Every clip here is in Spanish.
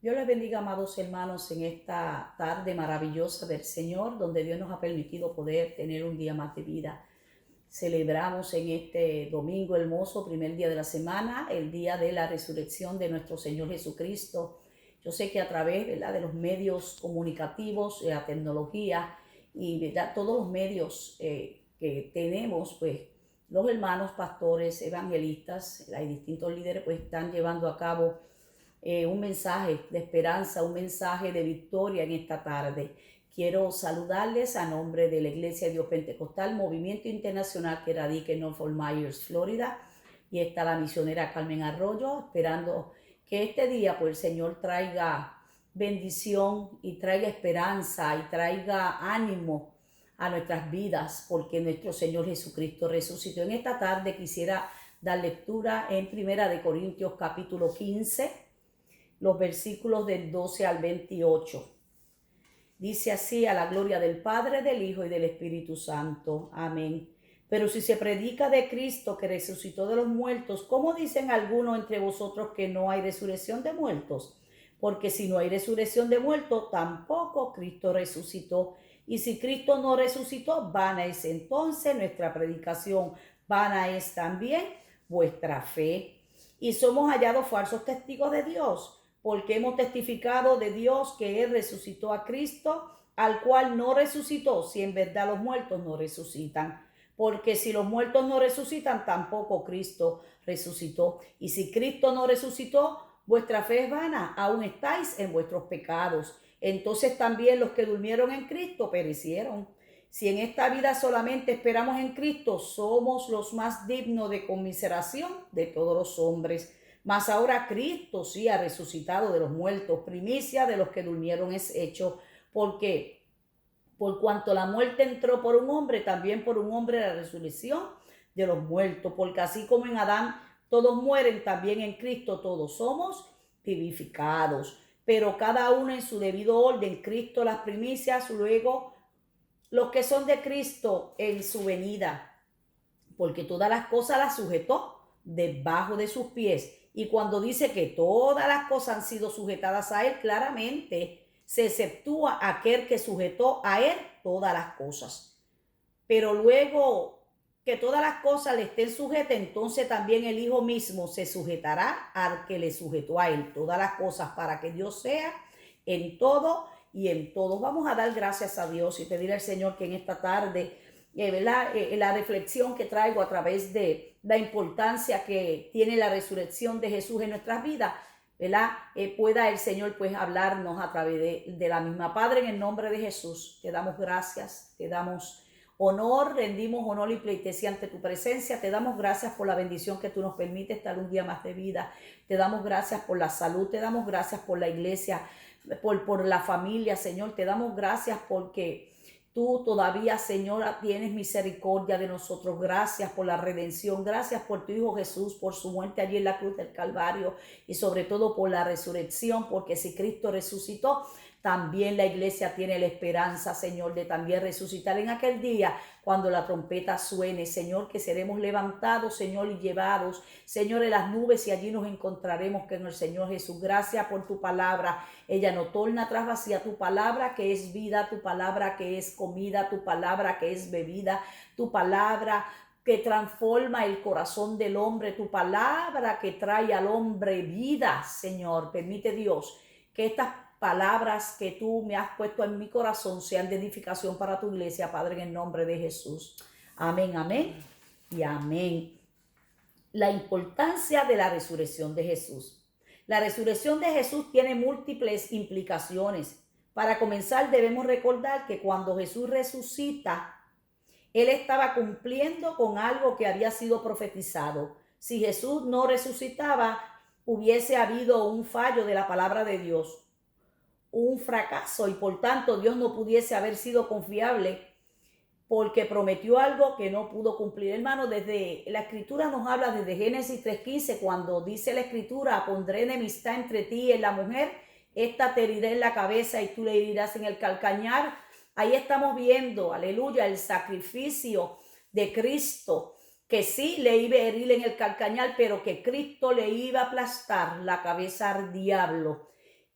Dios les bendiga, amados hermanos, en esta tarde maravillosa del Señor, donde Dios nos ha permitido poder tener un día más de vida. Celebramos en este domingo hermoso, primer día de la semana, el día de la resurrección de nuestro Señor Jesucristo. Yo sé que a través, ¿verdad?, de los medios comunicativos, de la tecnología y, ¿verdad?, todos los medios que tenemos, pues los hermanos pastores, evangelistas, y distintos líderes, pues están llevando a cabo un mensaje de esperanza, un mensaje de victoria en esta tarde. Quiero saludarles a nombre de la Iglesia de Dios Pentecostal, Movimiento Internacional que radica en North Fort Myers, Florida, y está la misionera Carmen Arroyo, esperando que este día pues el Señor traiga bendición y traiga esperanza y traiga ánimo a nuestras vidas, porque nuestro Señor Jesucristo resucitó. En esta tarde quisiera dar lectura en Primera de Corintios capítulo 15, los versículos del 12 al 28. Dice así: a la gloria del Padre, del Hijo y del Espíritu Santo. Amén. Pero si se predica de Cristo que resucitó de los muertos, ¿cómo dicen algunos entre vosotros que no hay resurrección de muertos? Porque si no hay resurrección de muertos, tampoco Cristo resucitó. Y si Cristo no resucitó, vana es entonces nuestra predicación, vana es también vuestra fe. Y somos hallados falsos testigos de Dios, porque hemos testificado de Dios que Él resucitó a Cristo, al cual no resucitó, si en verdad los muertos no resucitan. Porque si los muertos no resucitan, tampoco Cristo resucitó. Y si Cristo no resucitó, vuestra fe es vana, aún estáis en vuestros pecados. Entonces también los que durmieron en Cristo perecieron. Si en esta vida solamente esperamos en Cristo, somos los más dignos de conmiseración de todos los hombres. Mas ahora Cristo sí ha resucitado de los muertos, primicia de los que durmieron es hecho, porque por cuanto la muerte entró por un hombre, también por un hombre la resurrección de los muertos, porque así como en Adán todos mueren, también en Cristo todos somos vivificados, pero cada uno en su debido orden. Cristo las primicias, luego los que son de Cristo en su venida, porque todas las cosas las sujetó debajo de sus pies. Y cuando dice que todas las cosas han sido sujetadas a Él, claramente se exceptúa aquel que sujetó a Él todas las cosas. Pero luego que todas las cosas le estén sujetas, entonces también el Hijo mismo se sujetará al que le sujetó a Él todas las cosas, para que Dios sea en todo y en todos. Vamos a dar gracias a Dios y pedir al Señor que en esta tarde, la reflexión que traigo a través de la importancia que tiene la resurrección de Jesús en nuestras vidas, ¿verdad? Pueda el Señor pues hablarnos a través de la misma. Padre, en el nombre de Jesús, te damos gracias, te damos honor, rendimos honor y pleitesía ante tu presencia. Te damos gracias por la bendición que tú nos permites estar un día más de vida. Te damos gracias por la salud, te damos gracias por la iglesia, por la familia, Señor. Te damos gracias porque tú todavía, Señor, tienes misericordia de nosotros. Gracias por la redención. Gracias por tu Hijo Jesús, por su muerte allí en la cruz del Calvario y sobre todo por la resurrección, porque si Cristo resucitó, también la iglesia tiene la esperanza, Señor, de también resucitar en aquel día cuando la trompeta suene, Señor, que seremos levantados, Señor, y llevados, Señor, en las nubes, y allí nos encontraremos con el Señor Jesús. Gracias por tu palabra. Ella no torna atrás vacía. Tu palabra que es vida, tu palabra que es comida, tu palabra que es bebida, tu palabra que transforma el corazón del hombre, tu palabra que trae al hombre vida, Señor. Permite, Dios, que estas palabras que tú me has puesto en mi corazón sean de edificación para tu iglesia, Padre, en el nombre de Jesús. Amén, amén y amén. La importancia de la resurrección de Jesús. La resurrección de Jesús tiene múltiples implicaciones. Para comenzar, debemos recordar que cuando Jesús resucita, Él estaba cumpliendo con algo que había sido profetizado. Si Jesús no resucitaba, hubiese habido un fallo de la palabra de Dios, un fracaso, y por tanto Dios no pudiese haber sido confiable porque prometió algo que no pudo cumplir. Hermano, desde la escritura nos habla desde Génesis 3:15, cuando dice la escritura: pondré enemistad entre ti y la mujer, esta te herirá en la cabeza y tú le herirás en el calcañar. Ahí estamos viendo, aleluya, el sacrificio de Cristo, que sí le iba a herir en el calcañar, pero que Cristo le iba a aplastar la cabeza al diablo.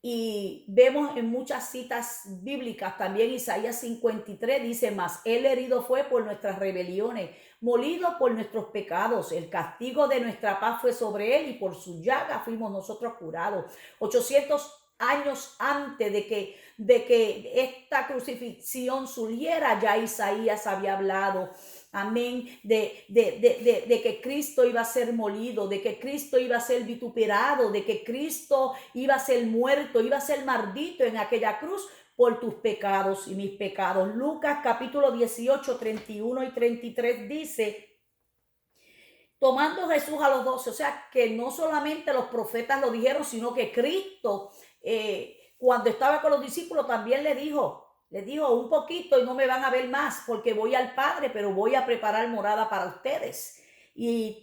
Y vemos en muchas citas bíblicas, también Isaías 53 dice, mas él herido fue por nuestras rebeliones, molido por nuestros pecados, el castigo de nuestra paz fue sobre él y por su llaga fuimos nosotros curados. 800 años antes de que esta crucifixión surgiera, ya Isaías había hablado, amén, de que Cristo iba a ser molido, de que Cristo iba a ser vituperado, de que Cristo iba a ser muerto, iba a ser maldito en aquella cruz por tus pecados y mis pecados. Lucas capítulo 18, 31 y 33 dice, tomando Jesús a los 12, o sea que no solamente los profetas lo dijeron, sino que Cristo cuando estaba con los discípulos también les dijo un poquito y no me van a ver más porque voy al Padre, pero voy a preparar morada para ustedes. Y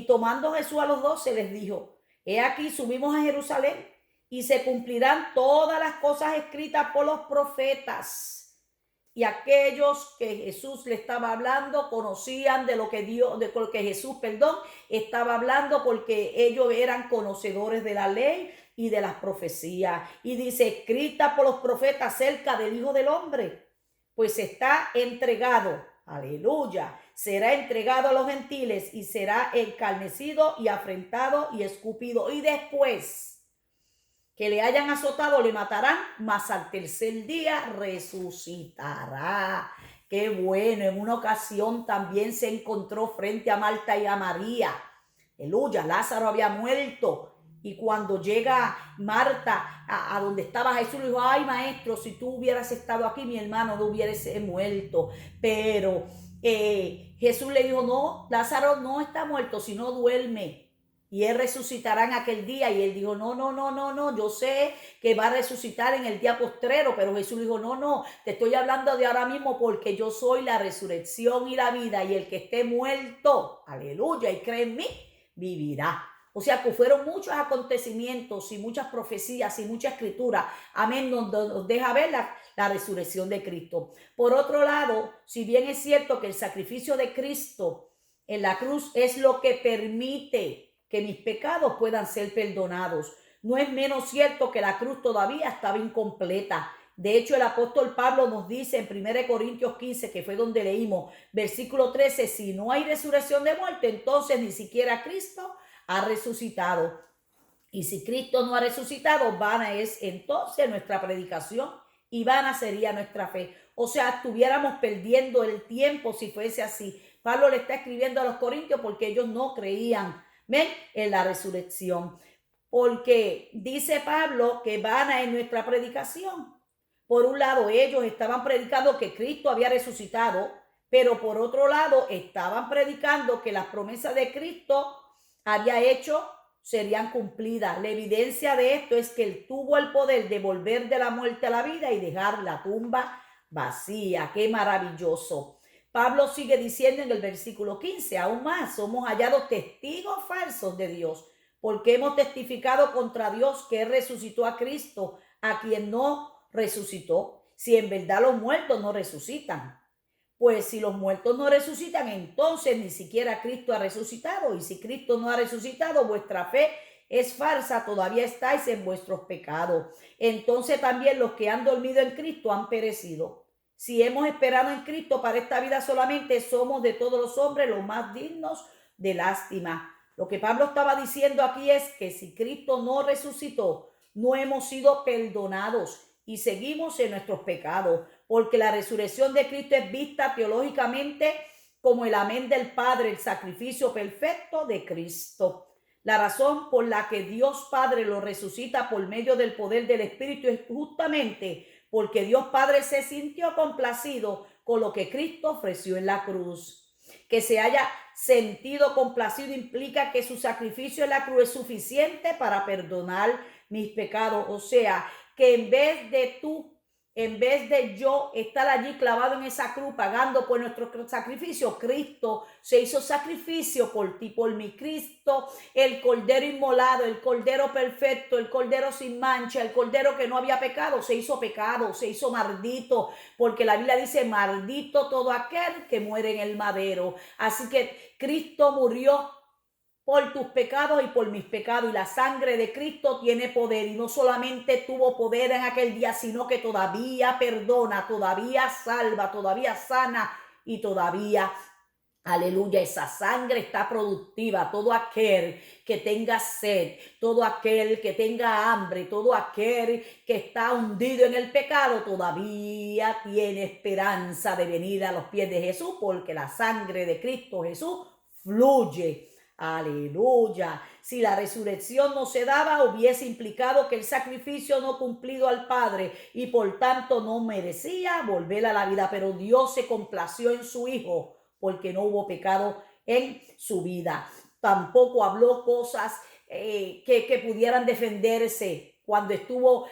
tomando Jesús a los 12 les dijo, he aquí subimos a Jerusalén y se cumplirán todas las cosas escritas por los profetas. Y aquellos que Jesús le estaba hablando conocían de lo que Jesús, estaba hablando, porque ellos eran conocedores de la ley y de las profecías. Y dice, escrita por los profetas acerca del Hijo del Hombre, pues está entregado, aleluya, será entregado a los gentiles y será encarnecido y afrentado y escupido. Y después que le hayan azotado, le matarán, mas al tercer día resucitará. Qué bueno, en una ocasión también se encontró frente a Marta y a María. Aleluya, Lázaro había muerto. Y cuando llega Marta a donde estaba Jesús, le dijo, ay maestro, si tú hubieras estado aquí, mi hermano no hubiese muerto. Pero Jesús le dijo, no, Lázaro no está muerto, sino duerme. Y él resucitará en aquel día. Y él dijo, no, yo sé que va a resucitar en el día postrero. Pero Jesús dijo, no, te estoy hablando de ahora mismo, porque yo soy la resurrección y la vida. Y el que esté muerto, aleluya, y cree en mí, vivirá. O sea que fueron muchos acontecimientos y muchas profecías y mucha escritura, amén, donde nos deja ver la resurrección de Cristo. Por otro lado, si bien es cierto que el sacrificio de Cristo en la cruz es lo que permite que mis pecados puedan ser perdonados, no es menos cierto que la cruz todavía estaba incompleta. De hecho, el apóstol Pablo nos dice en 1 Corintios 15, que fue donde leímos, versículo 13, si no hay resurrección de muerte, entonces ni siquiera Cristo ha resucitado. Y si Cristo no ha resucitado, vana es entonces nuestra predicación y vana sería nuestra fe. O sea, estuviéramos perdiendo el tiempo si fuese así. Pablo le está escribiendo a los corintios porque ellos no creían, ¿ven?, en la resurrección. Porque dice Pablo que vana es nuestra predicación. Por un lado, ellos estaban predicando que Cristo había resucitado, pero por otro lado, estaban predicando que las promesas de Cristo había hecho serían cumplidas. La evidencia de esto es que él tuvo el poder de volver de la muerte a la vida y dejar la tumba vacía. ¡Qué maravilloso! Pablo sigue diciendo en el versículo 15, aún más, somos hallados testigos falsos de Dios, porque hemos testificado contra Dios que él resucitó a Cristo, a quien no resucitó, si en verdad los muertos no resucitan. Pues si los muertos no resucitan, entonces ni siquiera Cristo ha resucitado. Y si Cristo no ha resucitado, vuestra fe es falsa, todavía estáis en vuestros pecados. Entonces también los que han dormido en Cristo han perecido. Si hemos esperado en Cristo para esta vida solamente, somos de todos los hombres los más dignos de lástima. Lo que Pablo estaba diciendo aquí es que si Cristo no resucitó, no hemos sido perdonados y seguimos en nuestros pecados, porque la resurrección de Cristo es vista teológicamente como el amén del Padre, el sacrificio perfecto de Cristo. La razón por la que Dios Padre lo resucita por medio del poder del Espíritu es justamente porque Dios Padre se sintió complacido con lo que Cristo ofreció en la cruz. Que se haya sentido complacido implica que su sacrificio en la cruz es suficiente para perdonar mis pecados. O sea, que en vez de yo estar allí clavado en esa cruz pagando por nuestro sacrificio, Cristo se hizo sacrificio por ti, por mí. Cristo, el cordero inmolado, el cordero perfecto, el cordero sin mancha, el cordero que no había pecado, se hizo pecado, se hizo maldito, porque la Biblia dice, maldito todo aquel que muere en el madero. Así que Cristo murió por tus pecados y por mis pecados. Y la sangre de Cristo tiene poder. Y no solamente tuvo poder en aquel día, sino que todavía perdona, todavía salva, todavía sana y todavía, aleluya, esa sangre está productiva. Todo aquel que tenga sed, todo aquel que tenga hambre, todo aquel que está hundido en el pecado, todavía tiene esperanza de venir a los pies de Jesús, porque la sangre de Cristo Jesús fluye. Aleluya. Si la resurrección no se daba, hubiese implicado que el sacrificio no cumplido al Padre y por tanto no merecía volver a la vida. Pero Dios se complació en su Hijo porque no hubo pecado en su vida. Tampoco habló cosas que pudieran defenderse cuando estuvo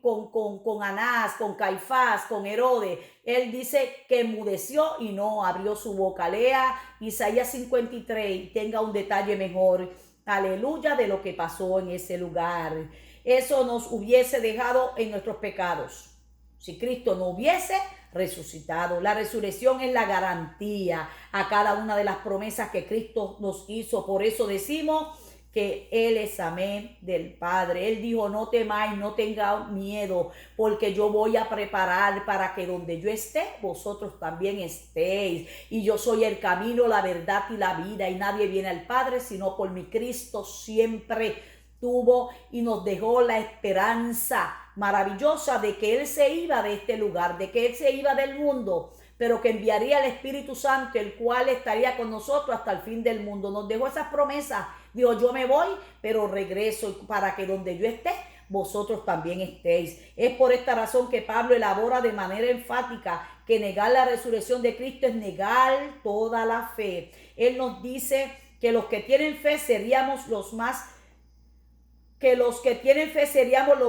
con Anás, con Caifás, con Herodes. Él dice que enmudeció y no abrió su boca. Lea Isaías 53 y tenga un detalle mejor, aleluya, de lo que pasó en ese lugar. Eso nos hubiese dejado en nuestros pecados si Cristo no hubiese resucitado. La resurrección es la garantía a cada una de las promesas que Cristo nos hizo. Por eso decimos que Él es amén del Padre. Él dijo: no temáis, no tengáis miedo, porque yo voy a preparar para que donde yo esté, vosotros también estéis. Y yo soy el camino, la verdad y la vida, y nadie viene al Padre sino por mi. Cristo siempre tuvo y nos dejó la esperanza maravillosa de que Él se iba de este lugar, de que Él se iba del mundo, pero que enviaría el Espíritu Santo, el cual estaría con nosotros hasta el fin del mundo. Nos dejó esas promesas. Dijo: yo me voy, pero regreso para que donde yo esté, vosotros también estéis. Es por esta razón que Pablo elabora de manera enfática que negar la resurrección de Cristo es negar toda la fe. Él nos dice que los que tienen fe seríamos lo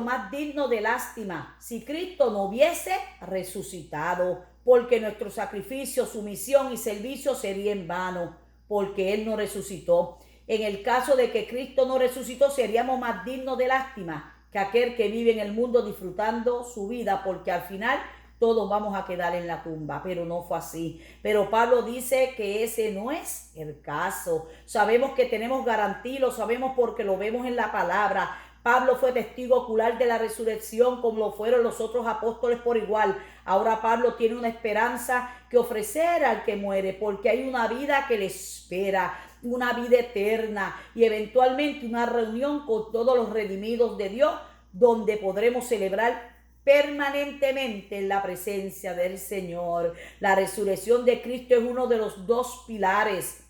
más dignos de lástima si Cristo no hubiese resucitado, porque nuestro sacrificio, sumisión y servicio sería en vano, porque Él no resucitó. En el caso de que Cristo no resucitó, seríamos más dignos de lástima que aquel que vive en el mundo disfrutando su vida, porque al final todos vamos a quedar en la tumba. Pero no fue así. Pero Pablo dice que ese no es el caso. Sabemos que tenemos garantía, lo sabemos porque lo vemos en la palabra. Pablo fue testigo ocular de la resurrección, como lo fueron los otros apóstoles por igual. Ahora Pablo tiene una esperanza que ofrecer al que muere, porque hay una vida que le espera, una vida eterna y eventualmente una reunión con todos los redimidos de Dios, donde podremos celebrar permanentemente en la presencia del Señor. La resurrección de Cristo es uno de los dos pilares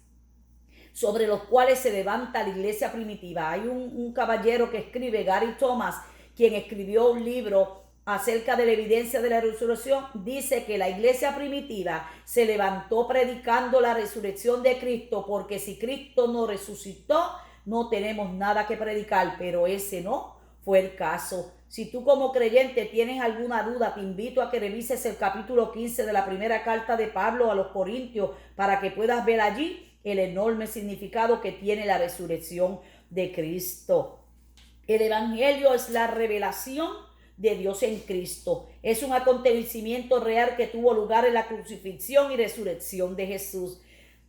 sobre los cuales se levanta la iglesia primitiva. Hay un caballero que escribe, Gary Thomas, quien escribió un libro acerca de la evidencia de la resurrección. Dice que la iglesia primitiva se levantó predicando la resurrección de Cristo, porque si Cristo no resucitó, no tenemos nada que predicar. Pero ese no fue el caso. Si tú como creyente tienes alguna duda, te invito a que revises el capítulo 15 de la primera carta de Pablo a los Corintios, para que puedas ver allí el enorme significado que tiene la resurrección de Cristo. El evangelio es la revelación de Dios en Cristo. Es un acontecimiento real que tuvo lugar en la crucifixión y resurrección de Jesús,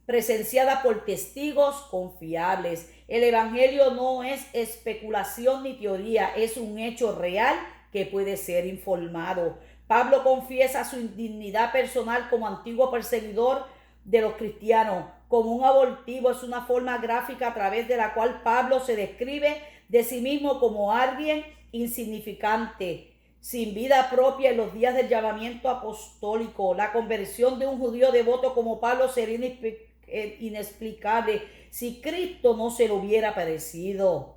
presenciada por testigos confiables. El evangelio no es especulación ni teoría, es un hecho real que puede ser informado. Pablo confiesa su indignidad personal como antiguo perseguidor de los cristianos. Como un abortivo, es una forma gráfica a través de la cual Pablo se describe de sí mismo como alguien insignificante, sin vida propia en los días del llamamiento apostólico. La conversión de un judío devoto como Pablo sería inexplicable si Cristo no se lo hubiera parecido.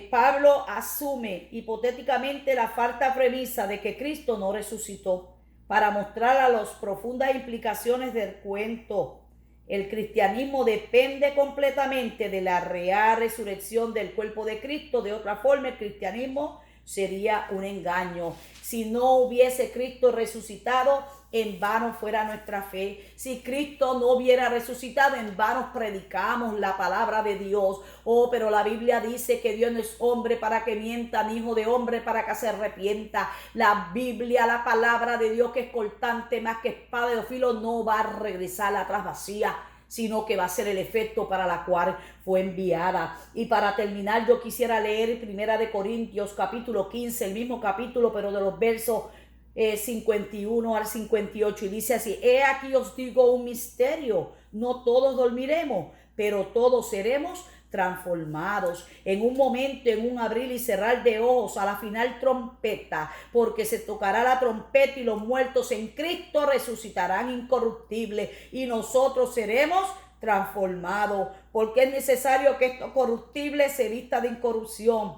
Pablo asume hipotéticamente la falsa premisa de que Cristo no resucitó para mostrar a las profundas implicaciones del cuento. El cristianismo depende completamente de la real resurrección del cuerpo de Cristo. De otra forma, el cristianismo sería un engaño. Si no hubiese Cristo resucitado, en vano fuera nuestra fe. Si Cristo no hubiera resucitado, en vano predicamos la palabra de Dios. Oh, pero la Biblia dice que Dios no es hombre para que mienta, ni hijo de hombre para que se arrepienta. La Biblia, la palabra de Dios, que es cortante más que espada de filo, no va a regresar atrás vacía, sino que va a ser el efecto para la cual fue enviada. Y para terminar, yo quisiera leer 1 Corintios capítulo 15, el mismo capítulo, pero de los versos 51 al 58, y dice así: he aquí os digo un misterio, no todos dormiremos, pero todos seremos transformados en un momento, en un abrir y cerrar de ojos, a la final trompeta, porque se tocará la trompeta y los muertos en Cristo resucitarán incorruptibles y nosotros seremos transformados, porque es necesario que esto corruptible se vista de incorrupción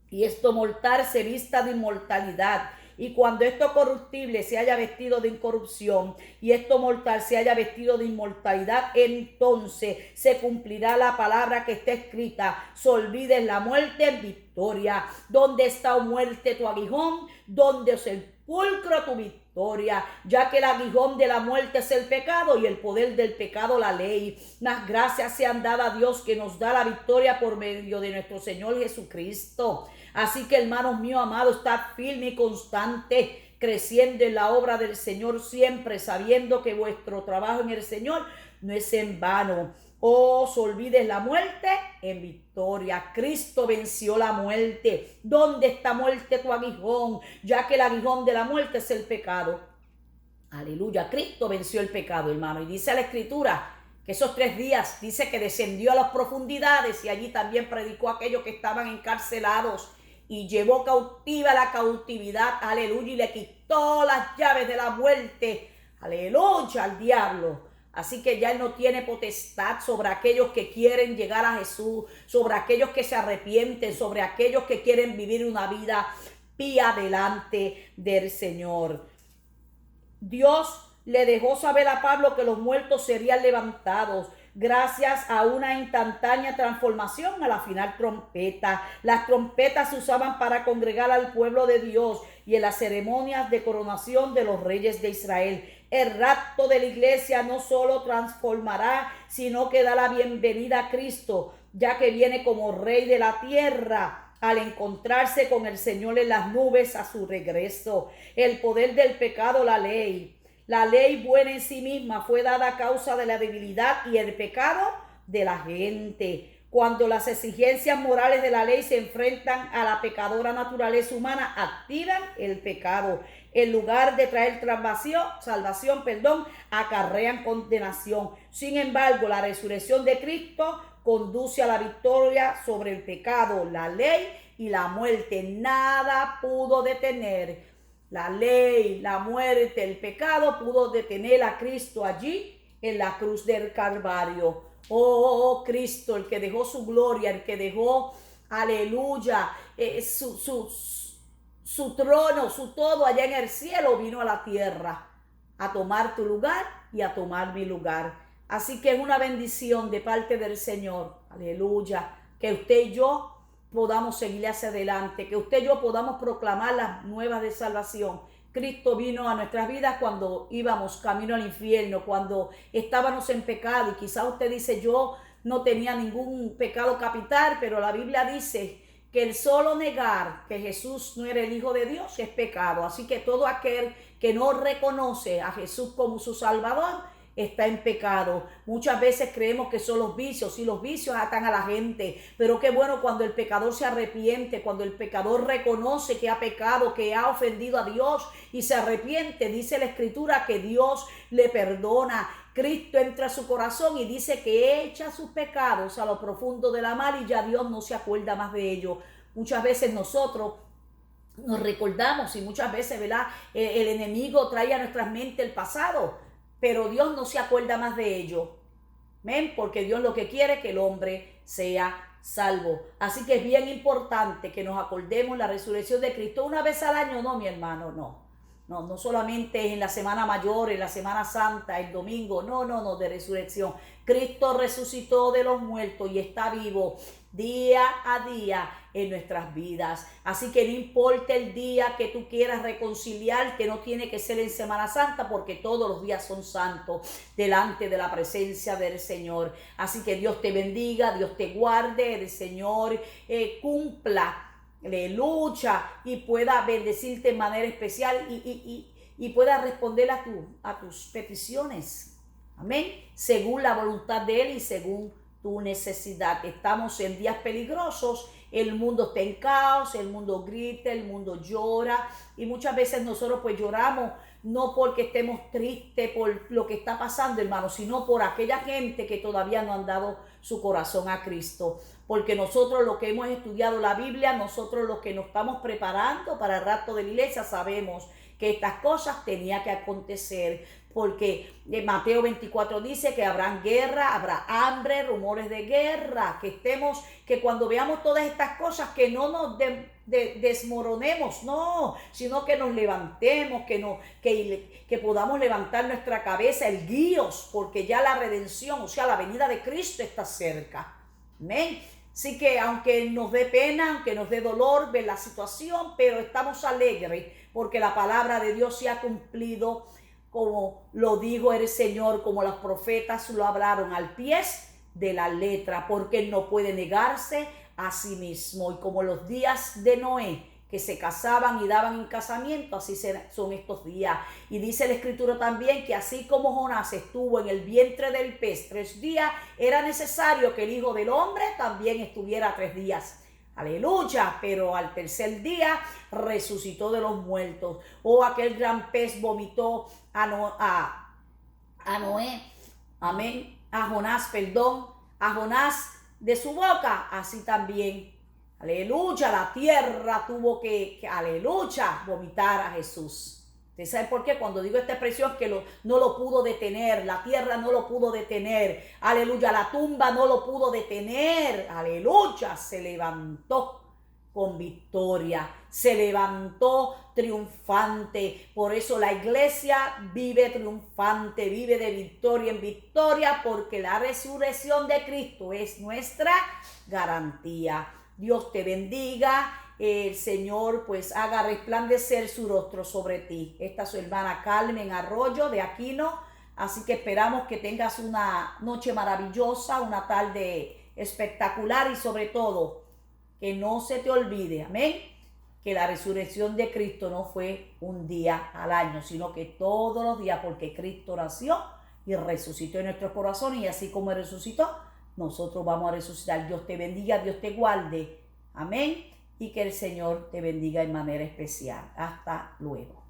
y esto mortal se vista de inmortalidad. Y cuando esto corruptible se haya vestido de incorrupción y esto mortal se haya vestido de inmortalidad, entonces se cumplirá la palabra que está escrita: se olvide la muerte en victoria. ¿Dónde está, oh muerte, tu aguijón? ¿Dónde, oh sepulcro, tu victoria? Ya que el aguijón de la muerte es el pecado y el poder del pecado la ley. Las gracias sean dadas a Dios, que nos da la victoria por medio de nuestro Señor Jesucristo. Así que, hermanos míos amados, estad firme y constante, creciendo en la obra del Señor siempre, sabiendo que vuestro trabajo en el Señor no es en vano. Os olvides la muerte en victoria. Cristo venció la muerte. ¿Dónde está, muerte, tu aguijón? Ya que el aguijón de la muerte es el pecado. Aleluya. Cristo venció el pecado, hermano. Y dice la Escritura que esos 3 días, dice que descendió a las profundidades y allí también predicó a aquellos que estaban encarcelados y llevó cautiva la cautividad, aleluya, y le quitó las llaves de la muerte, aleluya, al diablo. Así que ya él no tiene potestad sobre aquellos que quieren llegar a Jesús, sobre aquellos que se arrepienten, sobre aquellos que quieren vivir una vida pía delante del Señor. Dios le dejó saber a Pablo que los muertos serían levantados gracias a una instantánea transformación a la final trompeta. Las trompetas se usaban para congregar al pueblo de Dios y en las ceremonias de coronación de los reyes de Israel. El rapto de la iglesia no solo transformará, sino que da la bienvenida a Cristo, ya que viene como Rey de la tierra al encontrarse con el Señor en las nubes a su regreso. El poder del pecado, la ley. La ley buena en sí misma fue dada a causa de la debilidad y el pecado de la gente. Cuando las exigencias morales de la ley se enfrentan a la pecadora naturaleza humana, activan el pecado. En lugar de traer salvación, acarrean condenación. Sin embargo, la resurrección de Cristo conduce a la victoria sobre el pecado, la ley y la muerte. Nada pudo detener la ley, la muerte, el pecado, pudo detener a Cristo allí en la cruz del Calvario. Oh, Cristo, el que dejó su gloria, el que dejó, aleluya, su trono, su todo allá en el cielo, vino a la tierra a tomar tu lugar y a tomar mi lugar. Así que es una bendición de parte del Señor, aleluya, que usted y yo podamos seguir hacia adelante, que usted y yo podamos proclamar las nuevas de salvación. Cristo vino a nuestras vidas cuando íbamos camino al infierno, cuando estábamos en pecado, y quizá usted dice: yo no tenía ningún pecado capital, pero la Biblia dice que el solo negar que Jesús no era el Hijo de Dios es pecado. Así que todo aquel que no reconoce a Jesús como su Salvador está en pecado. Muchas veces creemos que son los vicios, y los vicios atan a la gente, pero qué bueno cuando el pecador se arrepiente, cuando el pecador reconoce que ha pecado, que ha ofendido a Dios y se arrepiente. Dice la Escritura que Dios le perdona. Cristo entra a su corazón y dice que echa sus pecados a lo profundo de la mar y ya Dios no se acuerda más de ellos. Muchas veces nosotros nos recordamos y muchas veces, ¿verdad?, el enemigo trae a nuestras mentes el pasado, pero Dios no se acuerda más de ello. ¿Ven? Porque Dios lo que quiere es que el hombre sea salvo. Así que es bien importante que nos acordemos la resurrección de Cristo una vez al año. No, mi hermano, no. No solamente en la Semana Mayor, en la Semana Santa, el domingo. No, de resurrección. Cristo resucitó de los muertos y está vivo día a día en nuestras vidas. Así que no importa el día que tú quieras reconciliarte, no tiene que ser en Semana Santa, porque todos los días son santos delante de la presencia del Señor. Así que Dios te bendiga, Dios te guarde, el Señor cumpla, aleluya, y pueda bendecirte en manera especial y pueda responder a tus peticiones. Amén. Según la voluntad de Él y según tu necesidad. Estamos en días peligrosos, el mundo está en caos, el mundo grita, el mundo llora y muchas veces nosotros pues lloramos no porque estemos tristes por lo que está pasando, hermano, sino por aquella gente que todavía no han dado su corazón a Cristo. Porque nosotros los que hemos estudiado la Biblia, nosotros los que nos estamos preparando para el rapto de la iglesia, sabemos que estas cosas tenían que acontecer, porque Mateo 24 dice que habrá guerra, habrá hambre, rumores de guerra, que cuando veamos todas estas cosas, que no nos desmoronemos, no, sino que nos levantemos, que podamos levantar nuestra cabeza, erguíos, porque ya la redención, o sea, la venida de Cristo está cerca. Amén. Así que aunque nos dé pena, aunque nos dé dolor ver la situación, pero estamos alegres porque la palabra de Dios se ha cumplido como lo dijo el Señor, como los profetas lo hablaron al pie de la letra, porque Él no puede negarse a sí mismo. Y como los días de Noé, que se casaban y daban en casamiento, así son estos días. Y dice la Escritura también que así como Jonás estuvo en el vientre del pez 3 días, era necesario que el Hijo del Hombre también estuviera 3 días. Aleluya, pero al tercer día resucitó de los muertos. Oh, aquel gran pez vomitó a Noé, amén, a Jonás de su boca, así también. Aleluya, la tierra tuvo que aleluya, vomitar a Jesús. ¿Ustedes saben por qué? Cuando digo esta expresión, que no lo pudo detener, la tierra no lo pudo detener, aleluya, la tumba no lo pudo detener, aleluya, se levantó con victoria, se levantó triunfante. Por eso la iglesia vive triunfante, vive de victoria en victoria, porque la resurrección de Cristo es nuestra garantía. Dios te bendiga, el Señor pues haga resplandecer su rostro sobre ti. Esta es su hermana Carmen Arroyo de Aquino, así que esperamos que tengas una noche maravillosa, una tarde espectacular y sobre todo que no se te olvide, amén, que la resurrección de Cristo no fue un día al año, sino que todos los días, porque Cristo nació y resucitó en nuestros corazones, y así como resucitó, nosotros vamos a resucitar. Dios te bendiga, Dios te guarde. Amén. Y que el Señor te bendiga en manera especial. Hasta luego.